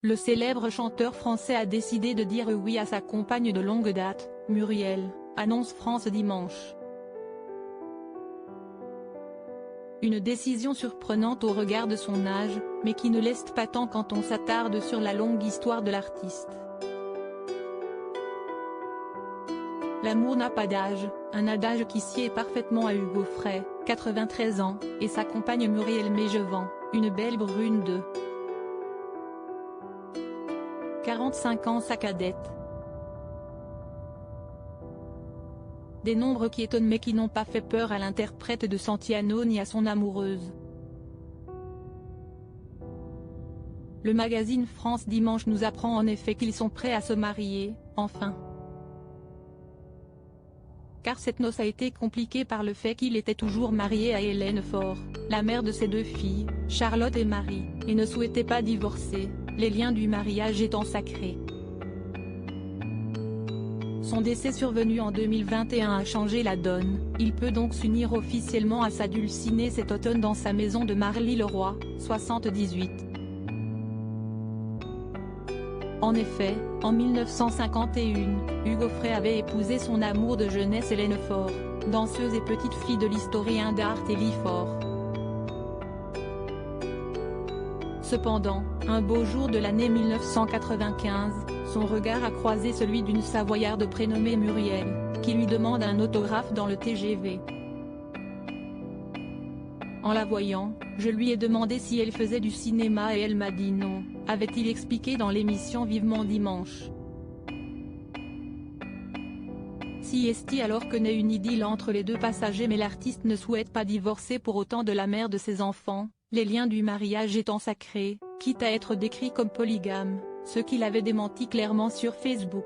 le célèbre chanteur français a décidé de dire oui à sa compagne de longue date, Muriel, annonce France Dimanche. Une décision surprenante au regard de son âge, mais qui ne laisse pas tant quand on s'attarde sur la longue histoire de l'artiste. L'amour n'a pas d'âge, un adage qui sied parfaitement à Hugo Frey, 93 ans, et sa compagne Muriel Mégevant, une belle brune de 45 ans, sa cadette. Des nombres qui étonnent mais qui n'ont pas fait peur à l'interprète de Santiano ni à son amoureuse. Le magazine France Dimanche nous apprend en effet qu'ils sont prêts à se marier, enfin. Car cette noce a été compliquée par le fait qu'il était toujours marié à Hélène Faure, la mère de ses deux filles, Charlotte et Marie, et ne souhaitait pas divorcer, les liens du mariage étant sacrés. Son décès survenu en 2021 a changé la donne, il peut donc s'unir officiellement à sa dulcinée cet automne dans sa maison de Marly-le-Roi, 78. En effet, en 1951, Hugo Frey avait épousé son amour de jeunesse Hélène Faure, danseuse et petite fille de l'historien d'art Élie Faure. Cependant, un beau jour de l'année 1995, son regard a croisé celui d'une Savoyarde prénommée Muriel, qui lui demande un autographe dans le TGV. En la voyant, je lui ai demandé si elle faisait du cinéma et elle m'a dit non, avait-il expliqué dans l'émission Vivement Dimanche. Si est-il alors que naît une idylle entre les deux passagers, mais l'artiste ne souhaite pas divorcer pour autant de la mère de ses enfants, les liens du mariage étant sacrés, quitte à être décrit comme polygame, ce qu'il avait démenti clairement sur Facebook.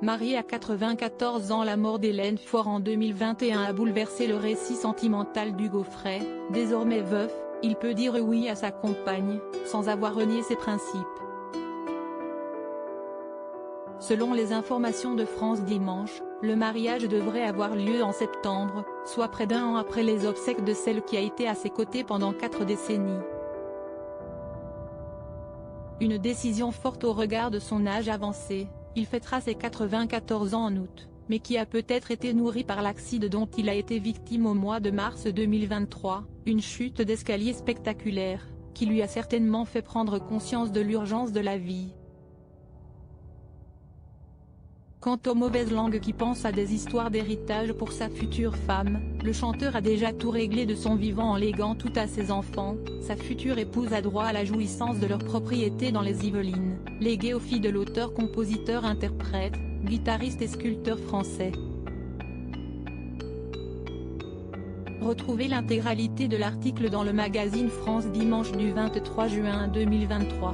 Mariée à 94 ans, la mort d'Hélène Faure en 2021 a bouleversé le récit sentimental d'Hugo Frey. Désormais veuf, il peut dire oui à sa compagne, sans avoir renié ses principes. Selon les informations de France Dimanche, le mariage devrait avoir lieu en septembre, soit près d'un an après les obsèques de celle qui a été à ses côtés pendant 4 décennies. Une décision forte au regard de son âge avancé. Il fêtera ses 94 ans en août, mais qui a peut-être été nourri par l'accident dont il a été victime au mois de mars 2023, une chute d'escalier spectaculaire, qui lui a certainement fait prendre conscience de l'urgence de la vie. Quant aux mauvaises langues qui pensent à des histoires d'héritage pour sa future femme, le chanteur a déjà tout réglé de son vivant en léguant tout à ses enfants. Sa future épouse a droit à la jouissance de leur propriété dans les Yvelines, léguée aux filles de l'auteur, compositeur, interprète, guitariste et sculpteur français. Retrouvez l'intégralité de l'article dans le magazine France Dimanche du 23 juin 2023.